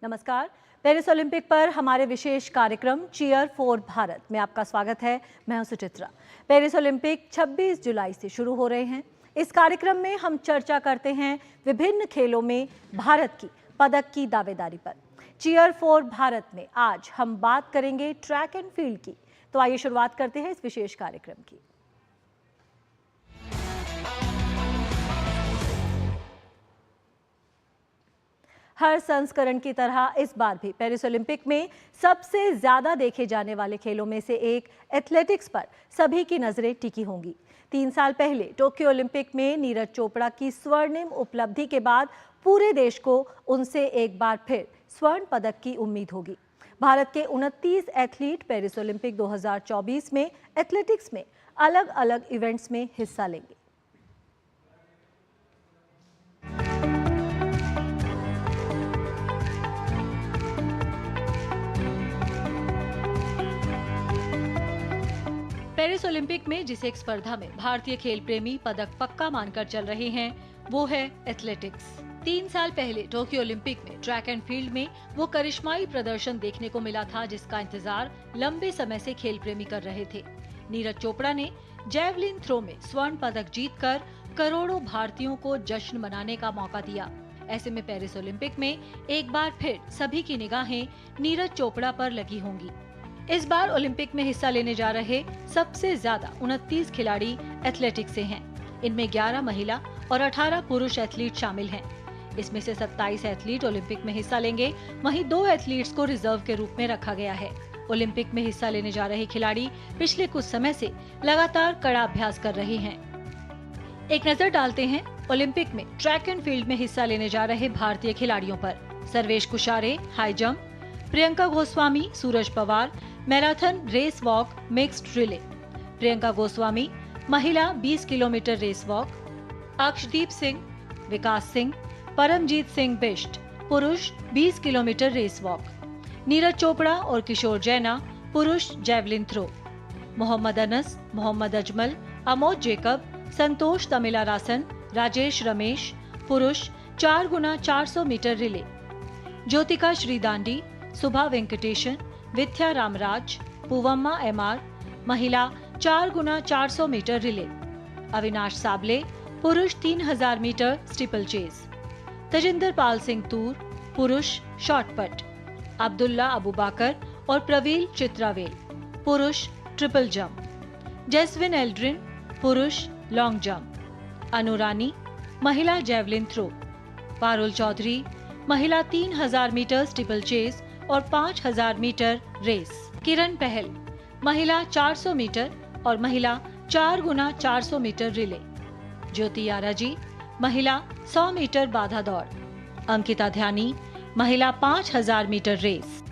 नमस्कार। Paris Olympic पर हमारे विशेष कार्यक्रम चीयर फॉर भारत में आपका स्वागत है। मैं हूं सुचित्रा। पेरिस ओलंपिक 26 जुलाई से शुरू हो रहे हैं। इस कार्यक्रम में हम चर्चा करते हैं विभिन्न खेलों में भारत की पदक की दावेदारी पर। चीयर फॉर भारत में आज हम बात करेंगे ट्रैक एंड फील्ड की। तो आइए शुरुआत करते हैं इस विशेष कार्यक्रम की। हर संस्करण की तरह इस बार भी पेरिस ओलंपिक में सबसे ज्यादा देखे जाने वाले खेलों में से एक एथलेटिक्स पर सभी की नजरें टिकी होंगी। 3 साल पहले टोक्यो ओलंपिक में नीरज चोपड़ा की स्वर्णिम उपलब्धि के बाद पूरे देश को उनसे एक बार फिर स्वर्ण पदक की उम्मीद होगी। भारत के 29 एथलीट पेरिस ओलंपिक 2024 में एथलेटिक्स में अलग अलग इवेंट्स में हिस्सा लेंगे। पेरिस ओलंपिक में जिस एक स्पर्धा में भारतीय खेल प्रेमी पदक पक्का मानकर चल रहे हैं वो है एथलेटिक्स। 3 साल पहले टोक्यो ओलंपिक में ट्रैक एंड फील्ड में वो करिश्माई प्रदर्शन देखने को मिला था जिसका इंतजार लंबे समय से खेल प्रेमी कर रहे थे। नीरज चोपड़ा ने जैवलिन थ्रो में स्वर्ण पदक जीतकर करोड़ों भारतीयों को जश्न मनाने का मौका दिया। ऐसे में पेरिस ओलंपिक में एक बार फिर सभी की निगाहें नीरज चोपड़ा पर लगी होंगी। इस बार ओलंपिक में हिस्सा लेने जा रहे सबसे ज्यादा 29 खिलाड़ी एथलेटिक्स से हैं। इनमें 11 महिला और 18 पुरुष एथलीट शामिल हैं। इसमें से 27 एथलीट ओलंपिक में हिस्सा लेंगे, वहीं 2 एथलीट्स को रिजर्व के रूप में रखा गया है। ओलंपिक में हिस्सा लेने जा रहे खिलाड़ी पिछले कुछ समय से लगातार कड़ा अभ्यास कर रहे हैं। एक नजर डालते हैं ओलंपिक में ट्रैक एंड फील्ड में हिस्सा लेने जा रहे भारतीय खिलाड़ियों पर। Sarvesh Kushare high jump, Priyanka Goswami, Suraj Pawar marathon race walk mixed relay, Priyanka Goswami महिला 20 kilometre race walk, Akshdeep Singh, Vikas Singh, Paramjeet Singh Bisht पुरुष 20 kilometre race walk, Neeraj Chopra और किशोर जैना पुरुष जैवलिन थ्रो, मोहम्मद अनस, मोहम्मद अजमल, अमोद जेकब, संतोष तमिलारासन, राजेश रमेश पुरुष 4 गुना 400 metre relay, Jyothika Sridandi, Subha Venkatesan, Vidya Ramraj, Poovamma M R महिला 4 गुना 400 मीटर रिले, अविनाश साबले पुरुष 3000 metre steeple chase, Tajinder Pal Singh तूर पुरुष शॉटपट, अब्दुल्ला अबूबाकर और प्रवील चित्रावेल पुरुष ट्रिपल जंप, जैस्विन एल्ड्रिन पुरुष लॉन्ग जंप, अनुरानी महिला जैवलिन थ्रो, पारुल चौधरी महिला 3000 मीटर स्टीपल चेज और 5000 मीटर रेस, किरण पहल महिला 400 मीटर और महिला 4 गुना 400 मीटर रिले, ज्योति याराजी महिला 100 मीटर बाधा दौड़, अंकिता ध्यानी महिला 5000 मीटर रेस।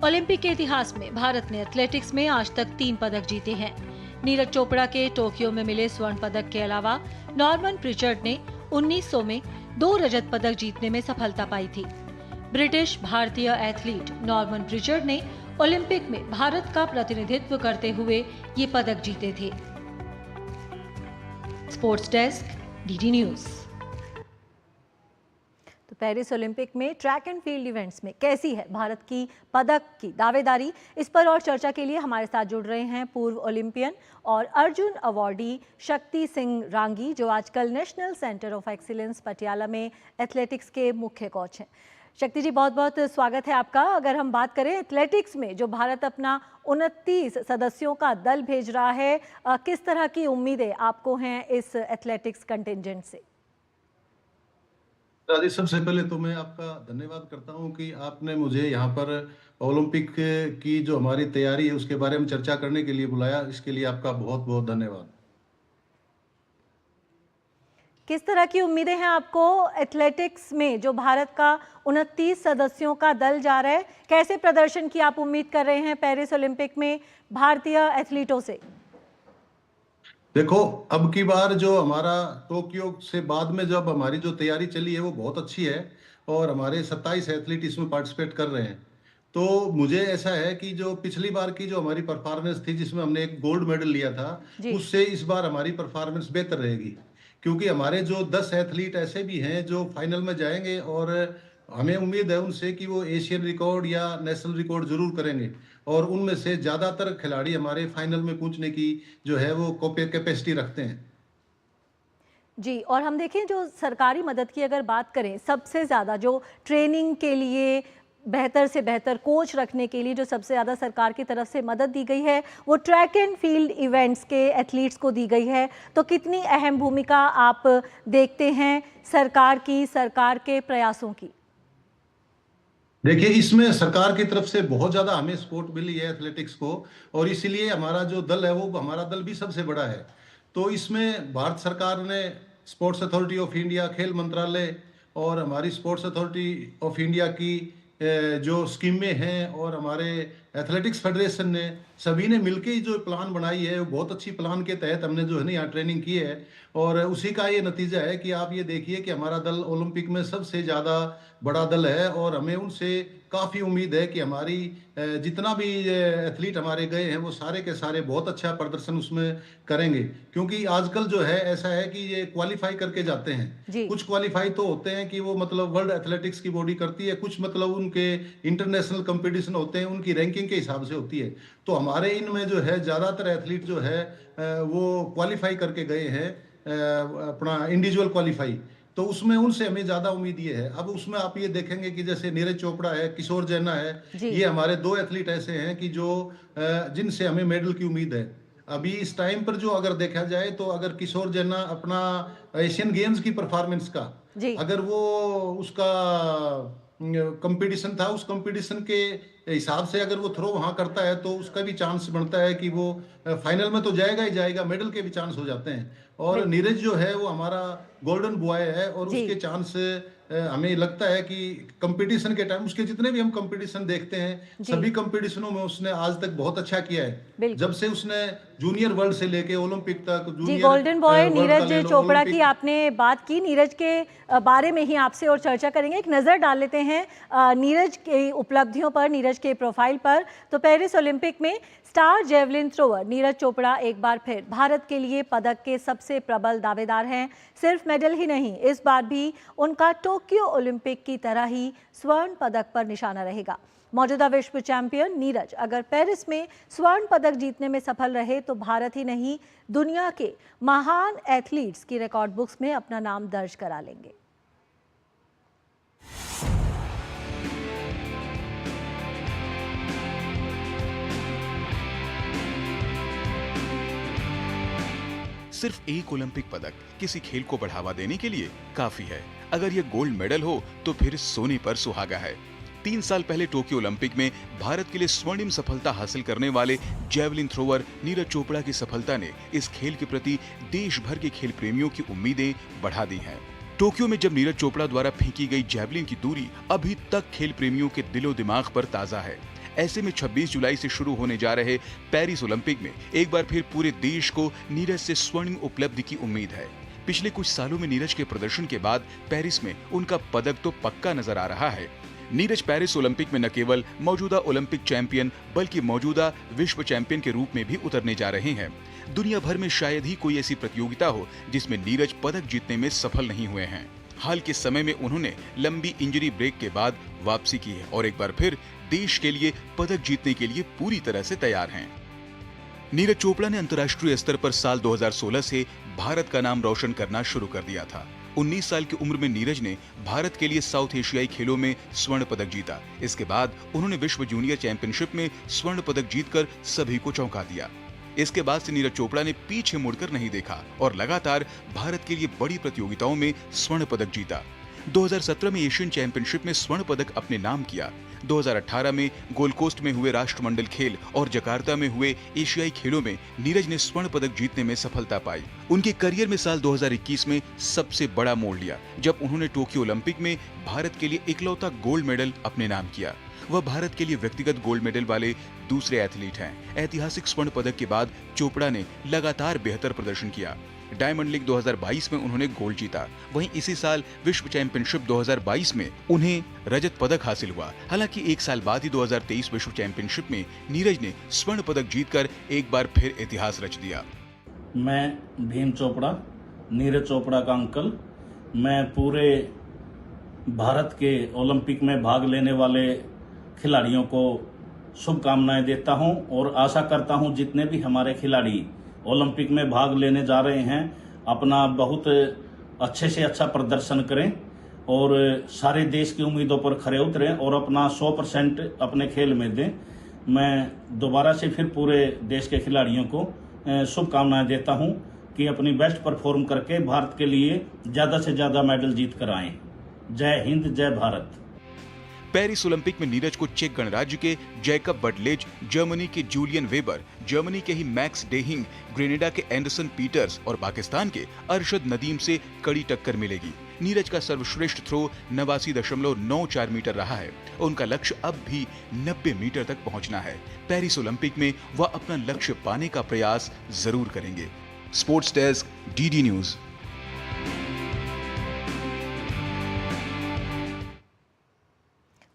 ओलंपिक के इतिहास में भारत ने एथलेटिक्स में आज तक 3 पदक जीते हैं। नीरज चोपड़ा के टोक्यो में मिले स्वर्ण पदक के अलावा नॉर्मन प्रिचर्ड ने 1900 में 2 रजत पदक जीतने में सफलता पाई थी। ब्रिटिश भारतीय एथलीट नॉर्मन प्रिचर्ड ने ओलंपिक में भारत का प्रतिनिधित्व करते हुए ये पदक जीते थे। Sports desk, DD news. तो पेरिस ओलंपिक में ट्रैक एंड फील्ड इवेंट्स में कैसी है भारत की पदक की दावेदारी, इस पर और चर्चा के लिए हमारे साथ जुड़ रहे हैं पूर्व ओलंपियन और अर्जुन अवार्डी शक्ति सिंह रांगी, जो आजकल national centre of excellence Patiala में एथलेटिक्स के मुख्य कोच हैं। शक्ति जी, बहुत बहुत स्वागत है आपका। अगर हम बात करें एथलेटिक्स में जो भारत अपना 29 सदस्यों का दल भेज रहा है, किस तरह की उम्मीदें आपको हैं इस एथलेटिक्स कंटिंजेंट से? राजेश, सबसे पहले तो मैं आपका धन्यवाद करता हूं कि आपने मुझे यहाँ पर ओलंपिक की जो हमारी तैयारी है उसके बारे में चर्चा करने के लिए बुलाया। इसके लिए आपका बहुत बहुत धन्यवाद। किस तरह की उम्मीदें हैं आपको एथलेटिक्स में जो भारत का 29 सदस्यों का दल जा रहा है? कैसे प्रदर्शन की आप उम्मीद कर रहे हैं पेरिस ओलंपिक में भारतीय एथलीटों से? देखो, अब की बार जो हमारा टोक्यो से बाद में जब हमारी जो तैयारी चली है वो बहुत अच्छी है और हमारे 27 एथलीट इसमें पार्टिसिपेट कर रहे हैं। तो मुझे ऐसा है कि जो पिछली बार की जो हमारी परफॉर्मेंस थी जिसमें हमने एक गोल्ड मेडल लिया था, उससे इस बार हमारी परफॉर्मेंस बेहतर रहेगी, क्योंकि हमारे जो 10 एथलीट ऐसे भी हैं जो फाइनल में जाएंगे और हमें उम्मीद है उनसे कि वो एशियन रिकॉर्ड या नेशनल रिकॉर्ड ज़रूर करेंगे और उनमें से ज़्यादातर खिलाड़ी हमारे फाइनल में पहुँचने की जो है वो कैपेसिटी रखते हैं। जी, और हम देखें जो सरकारी मदद की अगर बात करें, सबसे ज़्यादा जो ट्रेनिंग के लिए बेहतर से बेहतर कोच रखने के लिए जो सबसे ज़्यादा सरकार की तरफ से मदद दी गई है, वो ट्रैक एंड फील्ड इवेंट्स के एथलीट्स को दी गई है। तो कितनी अहम भूमिका आप देखते हैं सरकार के प्रयासों की? देखिए, इसमें सरकार की तरफ से बहुत ज़्यादा हमें सपोर्ट मिली है एथलेटिक्स को और इसीलिए हमारा जो दल है, वो हमारा दल भी सबसे बड़ा है। तो इसमें भारत सरकार ने स्पोर्ट्स अथॉरिटी ऑफ इंडिया, खेल मंत्रालय और हमारी स्पोर्ट्स अथॉरिटी ऑफ इंडिया की जो स्कीमें हैं और हमारे एथलेटिक्स फेडरेशन ने सभी ने मिलके ही जो प्लान बनाई है, वो बहुत अच्छी प्लान के तहत हमने जो है ना यहाँ ट्रेनिंग की है और उसी का ये नतीजा है कि आप ये देखिए कि हमारा दल ओलंपिक में सबसे ज़्यादा बड़ा दल है और हमें उनसे काफ़ी उम्मीद है कि हमारी जितना भी एथलीट हमारे गए हैं वो सारे के सारे बहुत अच्छा प्रदर्शन उसमें करेंगे क्योंकि आजकल जो है ऐसा है कि ये क्वालिफाई करके जाते हैं। जी। कुछ क्वालिफाई तो होते हैं कि वो मतलब वर्ल्ड एथलेटिक्स की बॉडी करती है, कुछ मतलब उनके इंटरनेशनल कंपटीशन होते हैं, उनकी रैंकिंग के हिसाब से होती है। तो हमारे इनमें जो है ज़्यादातर एथलीट जो है वो क्वालिफाई करके गए हैं, अपना इंडिविजुअल क्वालिफाई। तो उसमें उनसे हमें ज़्यादा उम्मीद ये है। अब उसमें आप ये देखेंगे कि जैसे नीरज चोपड़ा है, किशोर जैना है, जी। ये हमारे 2 एथलीट ऐसे हैं कि जो जिनसे हमें मेडल की उम्मीद है। अभी इस टाइम पर जो अगर देखा जाए तो अगर किशोर जैना अपना एशियन गेम्स की परफॉर्मेंस का जी। अगर वो उसका कंपटीशन था, उस कंपटीशन के हिसाब से अगर वो थ्रो वहाँ करता है तो उसका भी चांस बनता है कि वो फाइनल में तो जाएगा ही जाएगा, मेडल के भी चांस हो जाते हैं। और बिल्कुल। नीरज जो है वो हमारा गोल्डन बॉय है और जी। उसके चांस हमें लगता है कि कंपटीशन के टाइम उसके जितने भी हम कंपटीशन देखते हैं, जी। सभी कंपटीशनों में उसने आज तक बहुत अच्छा किया है। जब बिल्कुल। से उसने जूनियर वर्ल्ड से लेके ओलंपिक तक, जी, जूनियर गोल्डन बॉय वर्ल्ड का नीरज ले लो, चोपड़ा की ओलंपिक। आपने बात की। नीरज के बारे में ही आपसे और चर्चा करेंगे। एक नज़र डाल लेते हैं नीरज की उपलब्धियों पर, नीरज के प्रोफाइल पर। तो पेरिस ओलंपिक में star javelin thrower Neeraj Chopra एक बार फिर भारत के लिए पदक के सबसे प्रबल दावेदार हैं। सिर्फ मेडल ही नहीं, इस बार भी उनका टोक्यो ओलंपिक की तरह ही स्वर्ण पदक पर निशाना रहेगा। मौजूदा विश्व चैंपियन नीरज अगर पेरिस में स्वर्ण पदक जीतने में सफल रहे तो भारत ही नहीं, दुनिया के महान एथलीट्स की रिकॉर्ड बुक्स में अपना नाम दर्ज करा लेंगे। सिर्फ एक ओलंपिक पदक किसी खेल को बढ़ावा देने के लिए काफी है। अगर ये गोल्ड मेडल हो तो फिर सोने पर सुहागा है। 3 साल पहले टोक्यो ओलंपिक में भारत के लिए स्वर्णिम सफलता हासिल करने वाले जेवलिन थ्रोअर नीरज चोपड़ा की सफलता ने इस खेल के प्रति देश भर के खेल प्रेमियों की उम्मीदें बढ़ा दी हैं। टोक्यो में जब नीरज चोपड़ा द्वारा फेंकी गई जेवलिन की दूरी अभी तक खेल प्रेमियों के दिलो दिमाग पर ताजा है। ऐसे में 26 जुलाई से शुरू होने जा रहे पेरिस ओलंपिक में एक बार फिर पूरे देश को नीरज से स्वर्णिम उपलब्धि की उम्मीद है। पिछले कुछ सालों में नीरज के प्रदर्शन के बाद पेरिस में उनका पदक तो पक्का नजर आ रहा है। नीरज पेरिस ओलंपिक में न केवल मौजूदा ओलंपिक चैंपियन बल्कि मौजूदा विश्व चैंपियन के रूप में भी उतरने जा रहे हैं। दुनिया भर में शायद ही कोई ऐसी प्रतियोगिता हो जिसमें नीरज पदक जीतने में सफल नहीं हुए हैं। हाल के समय में उन्होंने लंबी इंजरी ब्रेक के बाद वापसी की है और एक बार फिर देश के लिए पदक जीतने के लिए पूरी तरह से तैयार हैं। नीरज चोपड़ा ने अंतर्राष्ट्रीय स्तर पर साल 2016 से भारत का नाम रोशन करना शुरू कर दिया था। 19 साल की उम्र में नीरज ने भारत के लिए साउथ एशियाई खेलों में स्वर्ण पदक जीता। इसके बाद उन्होंने विश्व जूनियर चैंपियनशिप में स्वर्ण पदक जीतकर सभी को चौंका दिया। इसके बाद से नीरज चोपड़ा ने पीछे मुड़कर नहीं देखा और लगातार भारत के लिए बड़ी प्रतियोगिताओं में स्वर्ण पदक जीता। 2017 में एशियन चैंपियनशिप में स्वर्ण पदक अपने नाम किया। 2018 में गोल्ड कोस्ट में हुए राष्ट्रमंडल खेल और जकार्ता में हुए एशियाई खेलों में नीरज ने स्वर्ण पदक जीतने में सफलता पाई। उनके करियर में साल 2021 में सबसे बड़ा मोड़ लिया जब उन्होंने टोक्यो ओलंपिक में भारत के लिए इकलौता गोल्ड मेडल अपने नाम किया। वह भारत के लिए व्यक्तिगत गोल्ड मेडल वाले दूसरे एथलीट हैं। ऐतिहासिक स्वर्ण पदक के बाद चोपड़ा ने लगातार बेहतर प्रदर्शन किया। डायमंड लीग 2022 में उन्होंने गोल्ड जीता। वहीं इसी साल विश्व चैंपियनशिप 2022 में उन्हें रजत पदक हासिल हुआ। हालांकि एक साल बाद ही 2023 विश्व चैंपियनशिप में नीरज ने स्वर्ण पदक जीतकर एक बार फिर इतिहास रच दिया। मैं भीम चोपड़ा, नीरज चोपड़ा का अंकल। मैं पूरे भारत के ओलंपिक में भाग लेने वाले खिलाड़ियों को शुभकामनाएं देता हूं और आशा करता हूं जितने भी हमारे खिलाड़ी ओलंपिक में भाग लेने जा रहे हैं अपना बहुत अच्छे से अच्छा प्रदर्शन करें और सारे देश की उम्मीदों पर खरे उतरें और अपना 100% अपने खेल में दें। मैं दोबारा से फिर पूरे देश के खिलाड़ियों को शुभकामनाएं देता हूं कि अपनी बेस्ट परफॉर्म करके भारत के लिए ज़्यादा से ज़्यादा मेडल जीत कर आएं। जय हिंद, जय भारत। पेरिस ओलंपिक में नीरज को चेक गणराज्य के जैकब बडलेज, जर्मनी के जूलियन वेबर, जर्मनी के ही मैक्स डेहिंग, ग्रेनेडा के एंडरसन पीटर्स और पाकिस्तान के अरशद नदीम से कड़ी टक्कर मिलेगी। नीरज का सर्वश्रेष्ठ थ्रो 89.94 मीटर रहा है। उनका लक्ष्य अब भी 90 मीटर तक पहुंचना है। पेरिस ओलंपिक में वह अपना लक्ष्य पाने का प्रयास जरूर करेंगे। Sports desk, DD news.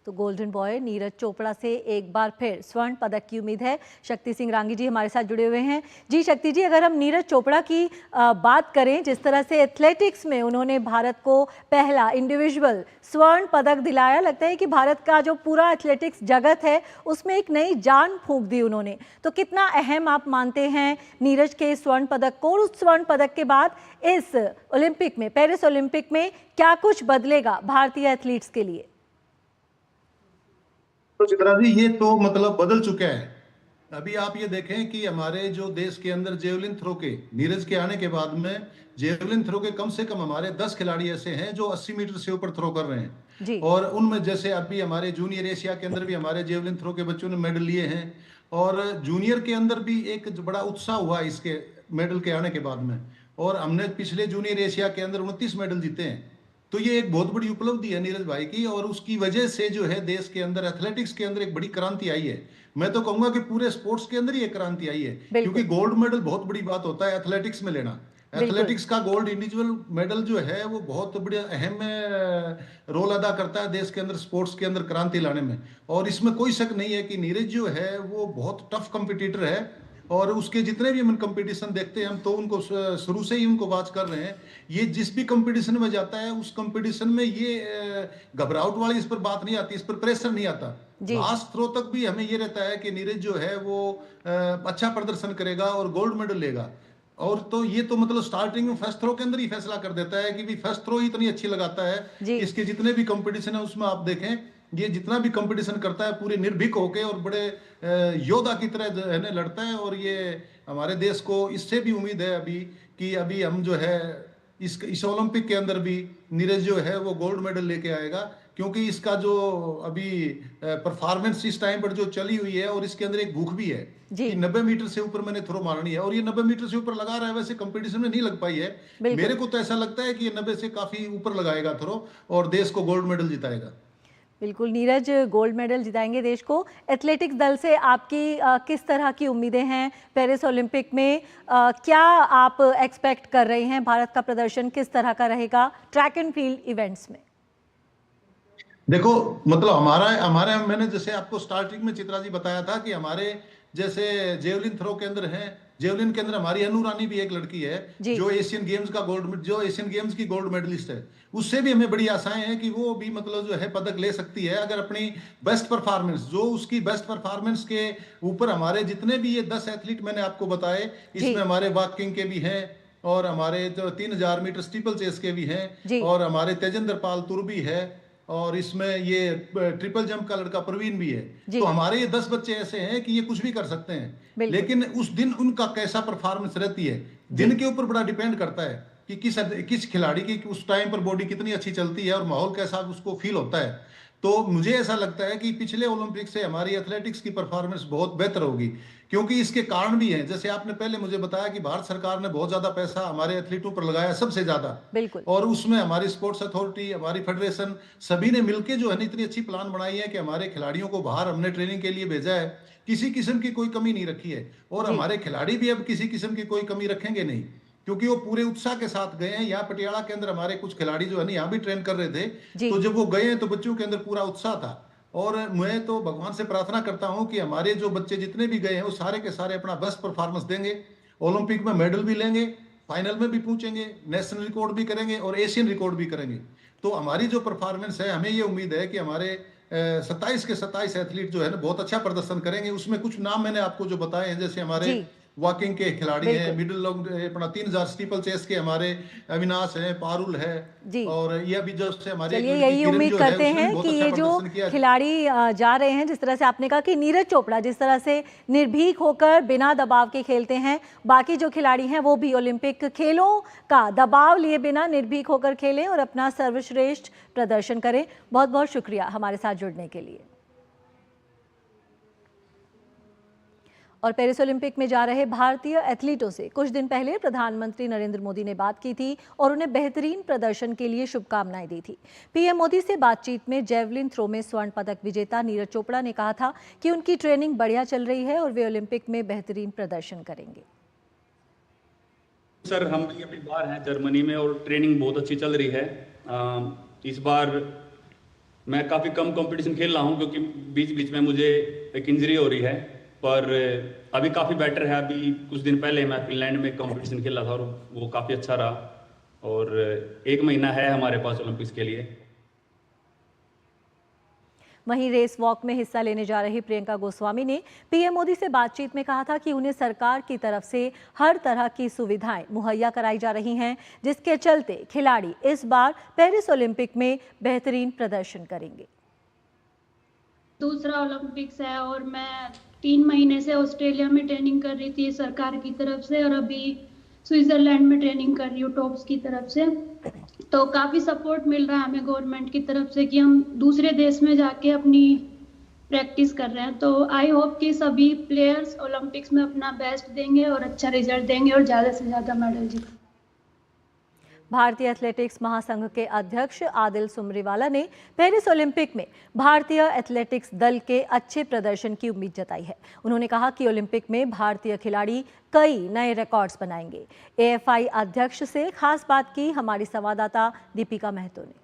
तो गोल्डन बॉय नीरज चोपड़ा से एक बार फिर स्वर्ण पदक की उम्मीद है। शक्ति सिंह रांगी जी हमारे साथ जुड़े हुए हैं। जी शक्ति जी, अगर हम नीरज चोपड़ा की बात करें, जिस तरह से एथलेटिक्स में उन्होंने भारत को पहला इंडिविजुअल स्वर्ण पदक दिलाया, लगता है कि भारत का जो पूरा एथलेटिक्स जगत है उसमें एक नई जान फूंक दी उन्होंने। तो कितना अहम आप मानते हैं नीरज के स्वर्ण पदक को, और उस स्वर्ण पदक के बाद इस ओलंपिक में, पेरिस ओलंपिक में क्या कुछ बदलेगा भारतीय एथलीट्स के लिए? तो चित्रा जी, ये तो मतलब बदल चुका है। अभी आप ये देखें कि हमारे जो देश के अंदर जेवलिन थ्रो के, नीरज के आने के बाद में जेवलिन थ्रो के कम से कम हमारे 10 खिलाड़ी ऐसे हैं जो 80 मीटर से ऊपर थ्रो कर रहे हैं जी। और उनमें जैसे अभी हमारे जूनियर एशिया के अंदर भी हमारे जेवलिन थ्रो के बच्चों ने मेडल लिए हैं और जूनियर के अंदर भी एक बड़ा उत्साह हुआ इसके मेडल के आने के बाद में। और हमने पिछले जूनियर एशिया के अंदर 29 मेडल जीते हैं। तो ये एक बहुत बड़ी उपलब्धि है नीरज भाई की और उसकी वजह से जो है देश के अंदर एथलेटिक्स के अंदर एक बड़ी क्रांति आई है। मैं तो कहूंगा कि पूरे स्पोर्ट्स के अंदर ही एक क्रांति आई है, क्योंकि गोल्ड मेडल बहुत बड़ी बात होता है एथलेटिक्स में लेना। एथलेटिक्स का गोल्ड इंडिविजुअल मेडल जो है वो बहुत बड़ा अहम रोल अदा करता है देश के अंदर स्पोर्ट्स के अंदर क्रांति लाने में। और इसमें कोई शक नहीं है कि नीरज जो है वो बहुत टफ कंपिटिटर है और उसके जितने भी हम कंपटीशन देखते हैं हम तो उनको शुरू से ही उनको वॉच कर रहे हैं। ये जिस भी कंपटीशन में जाता है उस कंपटीशन में ये घबराहट वाली इस पर बात नहीं आती, इस पर प्रेशर नहीं आता। लास्ट थ्रो तक भी हमें ये रहता है कि नीरज जो है वो अच्छा प्रदर्शन करेगा और गोल्ड मेडल लेगा। और तो ये तो मतलब स्टार्टिंग में फर्स्ट थ्रो के अंदर ही फैसला कर देता है कि भी फर्स्ट थ्रो ही इतनी अच्छी लगाता है। इसके जितने भी कंपटीशन है उसमें आप देखें ये जितना भी कंपटीशन करता है पूरे निर्भीक होके और बड़े योद्धा की तरह है लड़ता है। और ये हमारे देश को इससे भी उम्मीद है अभी कि अभी हम जो है इस ओलंपिक के अंदर भी नीरज जो है वो गोल्ड मेडल लेके आएगा, क्योंकि इसका जो अभी परफॉर्मेंस इस टाइम पर जो चली हुई है और इसके अंदर एक भूख भी है कि 90 मीटर से ऊपर मैंने थ्रो मारनी है और ये 90 मीटर से ऊपर लगा रहा है। वैसे कंपटीशन में नहीं लग पाई है, मेरे को तो ऐसा लगता है कि ये 90 से काफी ऊपर लगाएगा थ्रो और देश को गोल्ड मेडल जिताएगा। बिल्कुल, नीरज गोल्ड मेडल जिताएंगे देश को। एथलेटिक्स दल से आपकी किस तरह की उम्मीदें हैं पेरिस ओलंपिक में? क्या आप एक्सपेक्ट कर रहे हैं? भारत का प्रदर्शन किस तरह का रहेगा ट्रैक एंड फील्ड इवेंट्स में? देखो मतलब हमारा मैंने जैसे आपको स्टार्टिंग में चित्रा जी बताया था कि हमारे जैसे जेवलिन थ्रो के अंदर है, जेवलिन के अंदर हमारी अनु रानी भी एक लड़की है जो एशियन गेम्स की गोल्ड मेडलिस्ट है। उससे भी हमें बड़ी आशाएं हैं कि वो भी मतलब जो है पदक ले सकती है अगर अपनी बेस्ट परफॉर्मेंस, जो उसकी बेस्ट परफॉर्मेंस के ऊपर हमारे जितने भी ये 10 एथलीट मैंने आपको बताए, इसमें हमारे वॉकिंग के भी हैं और हमारे जो 3000 मीटर स्टीपल चेस के भी हैं और हमारे तेजेंद्र पाल तुर्बी है और इसमें ये ट्रिपल जंप का लड़का प्रवीण भी है। तो हमारे ये 10 बच्चे ऐसे हैं कि ये कुछ भी कर सकते हैं, लेकिन उस दिन उनका कैसा परफॉर्मेंस रहती है दिन के ऊपर बड़ा डिपेंड करता है कि किस खिलाड़ी की उस टाइम पर बॉडी कितनी अच्छी चलती है और माहौल कैसा उसको फील होता है। तो मुझे ऐसा लगता है कि पिछले ओलंपिक से हमारी एथलेटिक्स की परफॉर्मेंस बहुत बेहतर होगी, क्योंकि इसके कारण भी हैं। जैसे आपने पहले मुझे बताया कि भारत सरकार ने बहुत ज्यादा पैसा हमारे एथलीटों पर लगाया, सबसे ज्यादा, बिल्कुल, और उसमें हमारी स्पोर्ट्स अथॉरिटी, हमारी फेडरेशन, सभी ने मिलकर जो है ना इतनी अच्छी प्लान बनाई है कि हमारे खिलाड़ियों को बाहर हमने ट्रेनिंग के लिए भेजा है, किसी किस्म की कोई कमी नहीं रखी है और हमारे खिलाड़ी भी अब किसी किस्म की कोई कमी रखेंगे नहीं, क्योंकि वो पूरे उत्साह के साथ गए हैं। यहाँ पटियाला के अंदर हमारे कुछ खिलाड़ी जो है ना यहाँ भी ट्रेन कर रहे थे, तो जब वो गए तो बच्चों के अंदर पूरा उत्साह था। और मैं तो भगवान से प्रार्थना करता हूं कि हमारे जो बच्चे जितने भी गए हैं वो सारे के सारे अपना बेस्ट परफॉर्मेंस देंगे, ओलंपिक में मेडल भी लेंगे, फाइनल में भी पहुंचेंगे, नेशनल रिकॉर्ड भी करेंगे और एशियन रिकॉर्ड भी करेंगे। तो हमारी जो परफॉर्मेंस है, हमें ये उम्मीद है कि हमारे 27 के 27 एथलीट जो है ना बहुत अच्छा प्रदर्शन करेंगे। उसमें कुछ नाम मैंने आपको जो बताए हैं, जैसे हमारे जी वॉकिंग के खिलाड़ी हैं, बिल्कुल मिडिल लॉन्ग अपना 3000 स्टीपल चेस के हमारे अविनाश हैं, पारुल है, जी। और ये अभी जो से हमारी एक चलिए लड़की यही किरण उम्मीद जो है करते उसने भी हैं बहुत कि अच्छा ये जो प्रदर्शन किया। खिलाड़ी जा रहे हैं, जिस तरह से आपने कहा कि नीरज चोपड़ा जिस तरह से निर्भीक होकर बिना दबाव के खेलते हैं, बाकी जो खिलाड़ी हैं वो भी ओलंपिक खेलों का दबाव लिए बिना निर्भीक होकर खेलें और अपना सर्वश्रेष्ठ प्रदर्शन करें। बहुत बहुत शुक्रिया हमारे साथ जुड़ने के लिए। और पेरिस ओलंपिक में जा रहे भारतीय एथलीटों से कुछ दिन पहले प्रधानमंत्री नरेंद्र मोदी ने बात की थी और उन्हें बेहतरीन प्रदर्शन के लिए शुभकामनाएं दी थी। पीएम मोदी से बातचीत में जेवलिन थ्रो में स्वर्ण पदक विजेता नीरज चोपड़ा ने कहा था कि उनकी ट्रेनिंग बढ़िया चल रही है और वे ओलंपिक में बेहतरीन प्रदर्शन करेंगे। सर, हम भी अभी बाहर हैं जर्मनी में और ट्रेनिंग बहुत अच्छी चल रही है। इस बार मैं काफ़ी कम कंपटीशन खेल रहा हूं क्योंकि बीच बीच में मुझे एक इंजरी हो रही है, पर अभी काफ़ी बेटर है। अभी कुछ दिन पहले मैं फिनलैंड में कंपटीशन खेला था और वो काफ़ी अच्छा रहा, और 1 महीना है हमारे पास ओलंपिक्स के लिए। वहीं रेस वॉक में हिस्सा लेने जा रही प्रियंका गोस्वामी ने पीएम मोदी से बातचीत में कहा था कि उन्हें सरकार की तरफ से हर तरह की सुविधाएं मुहैया कराई जा रही हैं, जिसके चलते खिलाड़ी इस बार पेरिस ओलंपिक में बेहतरीन प्रदर्शन करेंगे। दूसरा ओलंपिक्स है और मैं 3 महीने से ऑस्ट्रेलिया में ट्रेनिंग कर रही थी सरकार की तरफ से, और अभी स्विट्जरलैंड में ट्रेनिंग कर रही हूँ टॉप्स की तरफ से। तो काफ़ी सपोर्ट मिल रहा है हमें गवर्नमेंट की तरफ से कि हम दूसरे देश में जाके अपनी प्रैक्टिस कर रहे हैं। तो आई होप कि सभी प्लेयर्स ओलंपिक्स में अपना बेस्ट देंगे और अच्छा रिजल्ट देंगे और ज़्यादा से ज़्यादा मेडल जीतेंगे। भारतीय एथलेटिक्स महासंघ के अध्यक्ष आदिल सुमरीवाला ने पेरिस ओलंपिक में भारतीय एथलेटिक्स दल के अच्छे प्रदर्शन की उम्मीद जताई है। उन्होंने कहा कि ओलंपिक में भारतीय खिलाड़ी कई नए रिकॉर्ड्स बनाएंगे। एएफआई अध्यक्ष से खास बात की हमारी संवाददाता दीपिका महतो ने।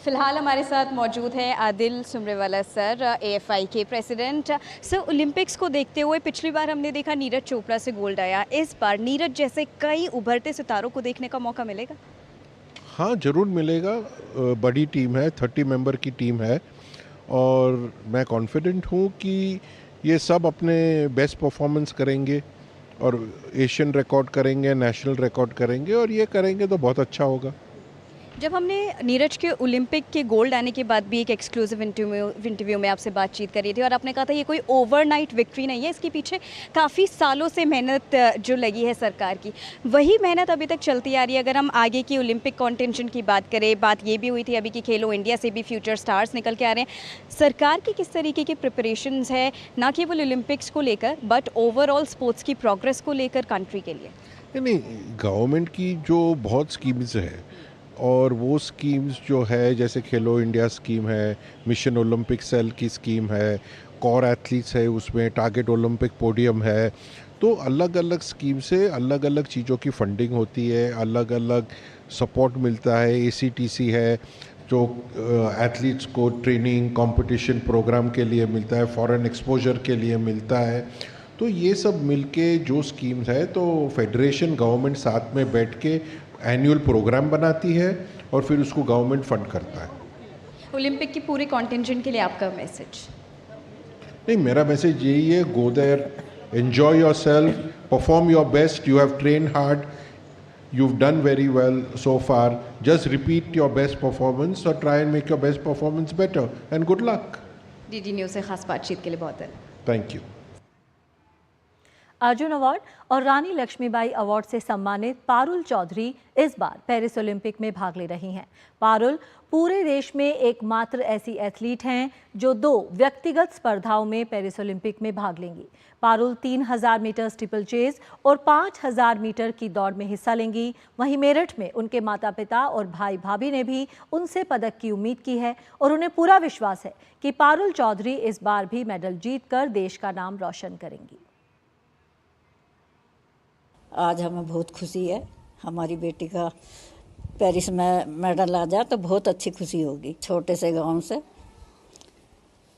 फिलहाल हमारे साथ मौजूद है आदिल सुमरीवाला सर, एएफआई के प्रेसिडेंट। सर, ओलंपिक्स को देखते हुए पिछली बार हमने देखा नीरज चोपड़ा से गोल्ड आया, इस बार नीरज जैसे कई उभरते सितारों को देखने का मौका मिलेगा? हाँ, ज़रूर मिलेगा। बड़ी टीम है, 30 मेंबर की टीम है, और मैं कॉन्फिडेंट हूँ कि ये सब अपने बेस्ट परफॉर्मेंस करेंगे और एशियन रिकॉर्ड करेंगे, नेशनल रिकॉर्ड करेंगे, और ये करेंगे तो बहुत अच्छा होगा। जब हमने नीरज के ओलंपिक के गोल्ड आने के बाद भी एक एक्सक्लूसिव इंटरव्यू में आपसे बातचीत करी थी और आपने कहा था ये कोई ओवरनाइट विक्ट्री नहीं है, इसके पीछे काफ़ी सालों से मेहनत जो लगी है सरकार की, वही मेहनत अभी तक चलती आ रही है। अगर हम आगे की ओलंपिक कॉन्टेंशन की बात करें, बात ये भी हुई थी अभी कि खेलो इंडिया से भी फ्यूचर स्टार्स निकल के आ रहे हैं, सरकार की किस तरीके की प्रिपरेशंस है ना केवल ओलंपिक्स को लेकर बट ओवरऑल स्पोर्ट्स की प्रोग्रेस को लेकर कंट्री के लिए? नहीं, गवर्नमेंट की जो बहुत स्कीम्स है, और वो स्कीम्स जो है जैसे खेलो इंडिया स्कीम है, मिशन ओलंपिक सेल की स्कीम है, कोर एथलीट्स है, उसमें टारगेट ओलंपिक पोडियम है, तो अलग अलग स्कीम से अलग अलग चीज़ों की फंडिंग होती है, अलग अलग सपोर्ट मिलता है। ACTC है जो एथलीट्स को ट्रेनिंग कंपटीशन प्रोग्राम के लिए मिलता है, फॉरेन एक्सपोजर के लिए मिलता है। तो ये सब मिलके जो स्कीम्स है, तो फेडरेशन गवर्नमेंट साथ में बैठ के एनुअल प्रोग्राम बनाती है और फिर उसको गवर्नमेंट फंड करता है। ओलंपिक की पूरे कॉन्टेंजेंट के लिए आपका मैसेज? नहीं, मेरा मैसेज यही है, go there, enjoy yourself, perform your best, you have train hard, you've done very well so far, just repeat your best performance or try and make your best performance better, and good luck. DD news से खास बातचीत के लिए बहुत धन्यवाद। Thank you. Arjun award और रानी Lakshmibai award से सम्मानित पारुल चौधरी इस बार पेरिस ओलंपिक में भाग ले रही हैं। पारुल पूरे देश में एकमात्र ऐसी एथलीट हैं जो 2 व्यक्तिगत स्पर्धाओं में पेरिस ओलंपिक में भाग लेंगी। पारुल 3000 मीटर स्टीपल चेज और 5000 मीटर की दौड़ में हिस्सा लेंगी। वहीं मेरठ में उनके माता पिता और भाई भाभी ने भी उनसे पदक की उम्मीद की है और उन्हें पूरा विश्वास है कि पारुल चौधरी इस बार भी मेडल जीतकर देश का नाम रोशन करेंगी। आज हमें बहुत खुशी है, हमारी बेटी का पेरिस में मेडल आ जाए तो बहुत अच्छी खुशी होगी। छोटे से गांव से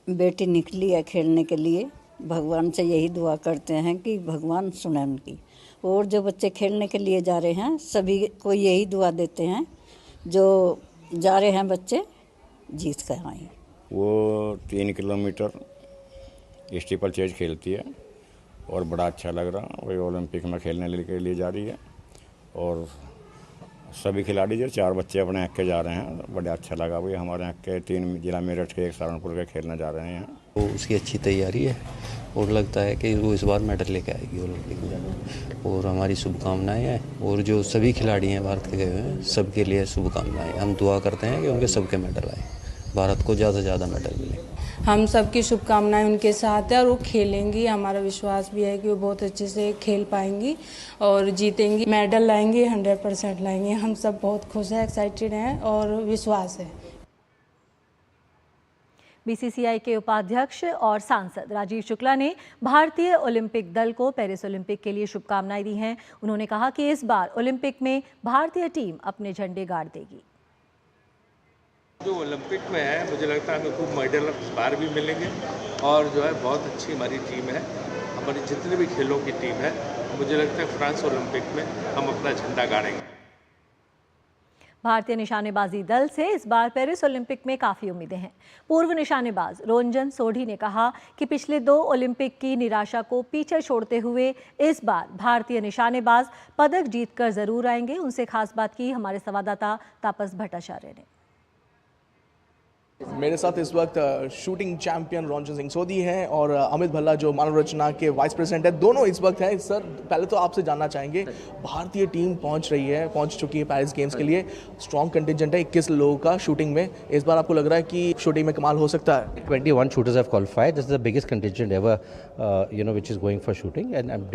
बेटी निकली है खेलने के लिए, भगवान से यही दुआ करते हैं कि भगवान सुने उनकी। और जो बच्चे खेलने के लिए जा रहे हैं सभी को यही दुआ देते हैं जो जा रहे हैं बच्चे जीत कर आए। वो 3 किलोमीटर स्टीपल चेज खेलती है और बड़ा अच्छा लग रहा। वही ओलंपिक में खेलने के लिए जा रही है और सभी खिलाड़ी जो 4 बच्चे अपने यहाँ के जा रहे हैं, बड़ा अच्छा लगा। वही हमारे यहाँ के 3 जिला मेरठ के, 1 सहारनपुर के खेलने जा रहे हैं। तो उसकी अच्छी तैयारी है और लगता है कि वो इस बार मेडल लेके आएगी ओलंपिक में, और हमारी शुभकामनाएं हैं। और जो सभी खिलाड़ी हैं भारत के गए हुए हैं, सबके लिए शुभकामनाएं। हम दुआ करते हैं कि उनके सबके मेडल आए, भारत को ज़्यादा से ज़्यादा मेडल मिले। हम सबकी शुभकामनाएं उनके साथ है और वो खेलेंगी। हमारा विश्वास भी है कि वो बहुत अच्छे से खेल पाएंगी और जीतेंगी, मेडल लाएंगी, 100% लाएंगी। हम सब बहुत खुश हैं, एक्साइटेड हैं और विश्वास है। बीसीसीआई के उपाध्यक्ष और सांसद राजीव शुक्ला ने भारतीय ओलंपिक दल को पेरिस ओलंपिक के लिए शुभकामनाएं दी हैं। उन्होंने कहा कि इस बार ओलंपिक में भारतीय टीम अपने झंडे गाड़ देगी। जो ओलंपिक में है, मुझे लगता है हमें खूब मेडल इस बार भी मिलेंगे और जो है बहुत अच्छी हमारी टीम है। हमारी जितने भी खेलों की टीम है, मुझे लगता है फ्रांस ओलंपिक में हम अपना झंडा गाड़ेंगे। भारतीय निशानेबाजी दल से इस बार पेरिस ओलंपिक में काफ़ी उम्मीदें हैं। पूर्व निशानेबाज रोंजन सोढ़ी ने कहा कि पिछले 2 ओलंपिक की निराशा को पीछे छोड़ते हुए इस बार भारतीय निशानेबाज पदक जीतकर जरूर आएंगे। उनसे खास बात की हमारे संवाददाता तापस भट्टाचार्य ने। मेरे साथ इस वक्त शूटिंग चैंपियन रंजन सिंह सोढ़ी हैं और अमित भल्ला जो मानव रचना के वाइस प्रेसिडेंट है, दोनों इस वक्त हैं। सर, पहले तो आपसे जानना चाहेंगे, भारतीय टीम पहुंच चुकी है पेरिस गेम्स के लिए। स्ट्रॉन्ग कंटिजेंट है 21 लोगों का शूटिंग में। इस बार आपको लग रहा है कि शूटिंग में कमाल हो सकता है? 21 shooters have qualified. This is the biggest contingent ever, which is going for shooting, and I'm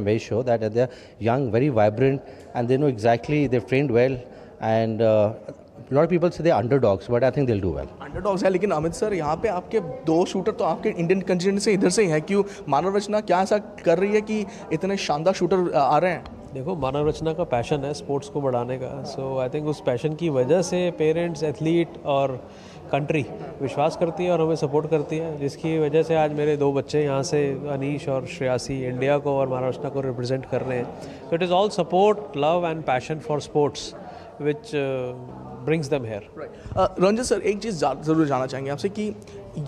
very sure that they're young, very vibrant, and they know exactly, they've trained well, and a lot of people say they're underdogs, but I think they'll do well. Underdogs है, लेकिन Amit sir, यहाँ पे आपके 2 shooter तो आपके Indian contingent से इधर से ही हैं। क्यों मानव रचना क्या ऐसा कर रही है कि इतने शानदार शूटर आ रहे हैं? देखो, मानव रचना का पैशन है स्पोर्ट्स को बढ़ाने का। सो आई थिंक उस पैशन की वजह से पेरेंट्स, एथलीट और कंट्री विश्वास करती है और हमें सपोर्ट करती है, जिसकी वजह से आज मेरे 2 बच्चे यहाँ से, अनीश और श्रेयासी, इंडिया को और मानव रचना को रिप्रेजेंट कर रहे हैं। So it is all support, love and passion for sports which brings them here. Ranjan sir, एक चीज़ ज़रूर जानना चाहेंगे आपसे कि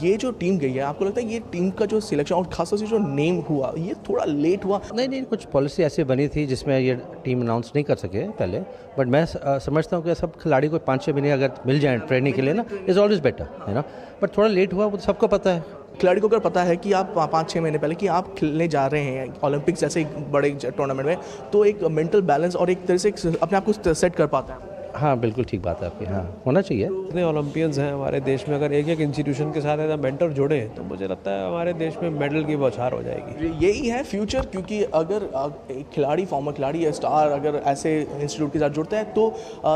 ये जो टीम गई है, आपको लगता है ये टीम का जो सिलेक्शन और खासतौर से जो नेम हुआ, ये थोड़ा लेट हुआ? नहीं, कुछ पॉलिसी ऐसी बनी थी जिसमें ये टीम अनाउंस नहीं कर सके पहले, बट मैं समझता हूँ कि सब खिलाड़ी को 5-6 महीने अगर मिल जाए ट्रेनिंग के लिए ना, इज़ ऑलवेज बेटर, है ना। बट थोड़ा लेट हुआ, वो सबको पता है। खिलाड़ी को अगर पता है कि आप 5-6 महीने पहले कि आप खेलने जा रहे हैं ओलंपिक्स जैसे बड़े टूर्नामेंट में, तो एक मेंटल बैलेंस और एक तरह से अपने आप को सेट कर पाता है। हाँ, बिल्कुल ठीक बात है आपकी। हाँ, होना चाहिए। इतने ओलंपियंस हैं हमारे देश में, अगर एक इंस्टीट्यूशन के साथ ऐसा मेंटर जुड़े तो मुझे लगता है हमारे देश में मेडल की बौछार हो जाएगी। यही है फ्यूचर, क्योंकि अगर एक खिलाड़ी, फॉर्मर खिलाड़ी या स्टार अगर ऐसे इंस्टीट्यूट के साथ जुड़ता है तो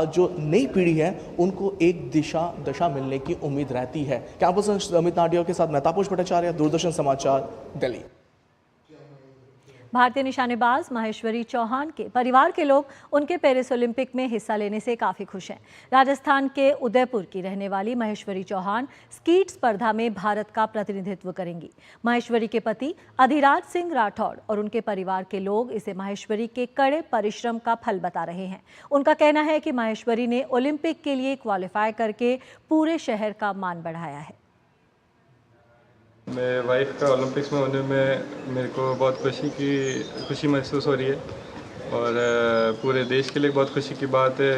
जो नई पीढ़ी है उनको एक दशा मिलने की उम्मीद रहती है। कैंपस अमित नाडिया के साथ मैं तापस भट्टाचार्य, दूरदर्शन समाचार, दिल्ली। भारतीय निशानेबाज महेश्वरी चौहान के परिवार के लोग उनके पेरिस ओलंपिक में हिस्सा लेने से काफ़ी खुश हैं। राजस्थान के उदयपुर की रहने वाली महेश्वरी चौहान स्कीट स्पर्धा में भारत का प्रतिनिधित्व करेंगी। महेश्वरी के पति अधिराज सिंह राठौड़ और उनके परिवार के लोग इसे महेश्वरी के कड़े परिश्रम का फल बता रहे हैं। उनका कहना है कि महेश्वरी ने ओलंपिक के लिए क्वालिफाई करके पूरे शहर का मान बढ़ाया है। मेरे वाइफ का ओलंपिक्स में होने में मेरे को बहुत खुशी महसूस हो रही है और पूरे देश के लिए बहुत खुशी की बात है,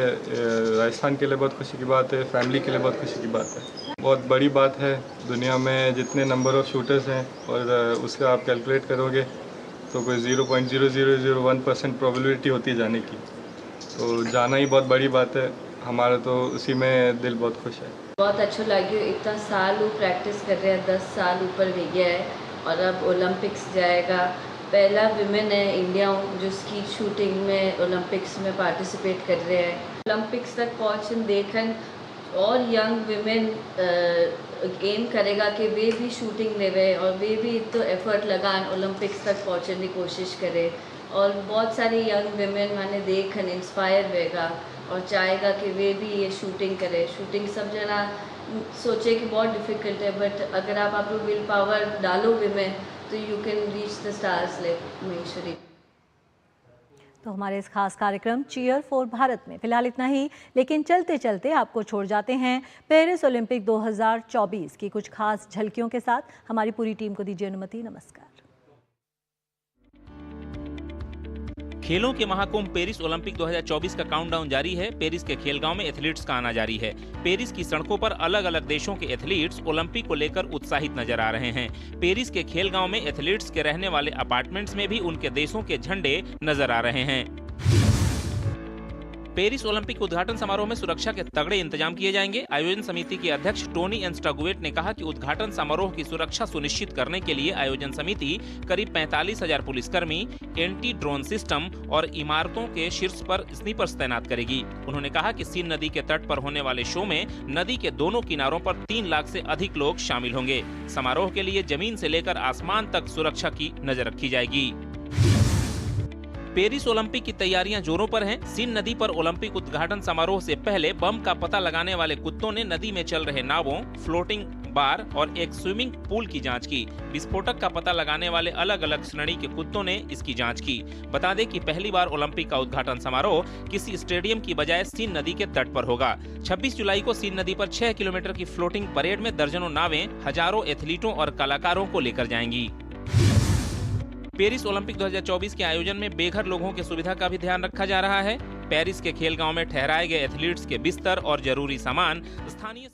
राजस्थान के लिए बहुत खुशी की बात है, फैमिली के लिए बहुत खुशी की बात है। बहुत बड़ी बात है, दुनिया में जितने नंबर ऑफ़ शूटर्स हैं और उसका आप कैलकुलेट करोगे तो कोई 0.0001% प्रोबेबिलिटी होती है जाने की, तो जाना ही बहुत बड़ी बात है। हमारा तो उसी में दिल बहुत खुश है। बहुत अच्छा लगे, इतना साल वो प्रैक्टिस कर रहे हैं, 10 साल ऊपर हो गया है और अब ओलंपिक्स जाएगा। पहला विमेन है इंडिया जो स्कीट शूटिंग में ओलंपिक्स में पार्टिसिपेट कर रहे हैं। ओलंपिक्स तक पहुँचन देखन और यंग विमेन एम करेगा कि वे भी शूटिंग लेवे और वे भी तो एफर्ट लगान ओलंपिक्स तक पहुँचने की कोशिश करें और बहुत सारी यंग विमेन मैंने देखन इंस्पायर होएगा और चाहेगा कि वे भी ये शूटिंग करें। शूटिंग सब जना सोचे कि बहुत डिफ़िकल्ट है, बट अगर आप विल पावर डालो विमेन तो you can reach the stars like Maheshwari. तो हमारे इस खास कार्यक्रम चीयर फॉर भारत में फिलहाल इतना ही, लेकिन चलते चलते आपको छोड़ जाते हैं पेरिस ओलंपिक 2024 की कुछ खास झलकियों के साथ। हमारी पूरी टीम को दीजिए अनुमति। नमस्कार। खेलों के महाकुंभ पेरिस ओलंपिक 2024 का काउंटडाउन जारी है। पेरिस के खेलगांव में एथलीट्स का आना जारी है। पेरिस की सड़कों पर अलग अलग देशों के एथलीट्स ओलंपिक को लेकर उत्साहित नजर आ रहे हैं। पेरिस के खेलगांव में एथलीट्स के रहने वाले अपार्टमेंट्स में भी उनके देशों के झंडे नजर आ रहे हैं। पेरिस ओलंपिक उद्घाटन समारोह में सुरक्षा के तगड़े इंतजाम किए जाएंगे। आयोजन समिति के अध्यक्ष टोनी एंस्टागुएट ने कहा कि उद्घाटन समारोह की सुरक्षा सुनिश्चित करने के लिए आयोजन समिति करीब 45,000 पुलिसकर्मी, एंटी ड्रोन सिस्टम और इमारतों के शीर्ष पर स्नीपर्स तैनात करेगी। उन्होंने कहा कि सीन नदी के तट पर होने वाले शो में नदी के दोनों किनारों पर 3 लाख से अधिक लोग शामिल होंगे। समारोह के लिए जमीन से लेकर आसमान तक सुरक्षा की नजर रखी जाएगी। पेरिस ओलंपिक की तैयारियां जोरों पर हैं। सीन नदी पर ओलंपिक उद्घाटन समारोह से पहले बम का पता लगाने वाले कुत्तों ने नदी में चल रहे नावों, फ्लोटिंग बार और एक स्विमिंग पूल की जांच की। विस्फोटक का पता लगाने वाले अलग अलग श्रेणी के कुत्तों ने इसकी जांच की। बता दें कि पहली बार ओलंपिक का उद्घाटन समारोह किसी स्टेडियम की बजाय सीन नदी के तट पर होगा। 26 जुलाई को सीन नदी पर 6 किलोमीटर की फ्लोटिंग परेड में दर्जनों नावें हजारों एथलीटों और कलाकारों को लेकर जाएंगी। पेरिस ओलंपिक 2024 के आयोजन में बेघर लोगों की सुविधा का भी ध्यान रखा जा रहा है। पेरिस के खेलगांव में ठहराए गए एथलीट्स के बिस्तर और जरूरी सामान स्थानीय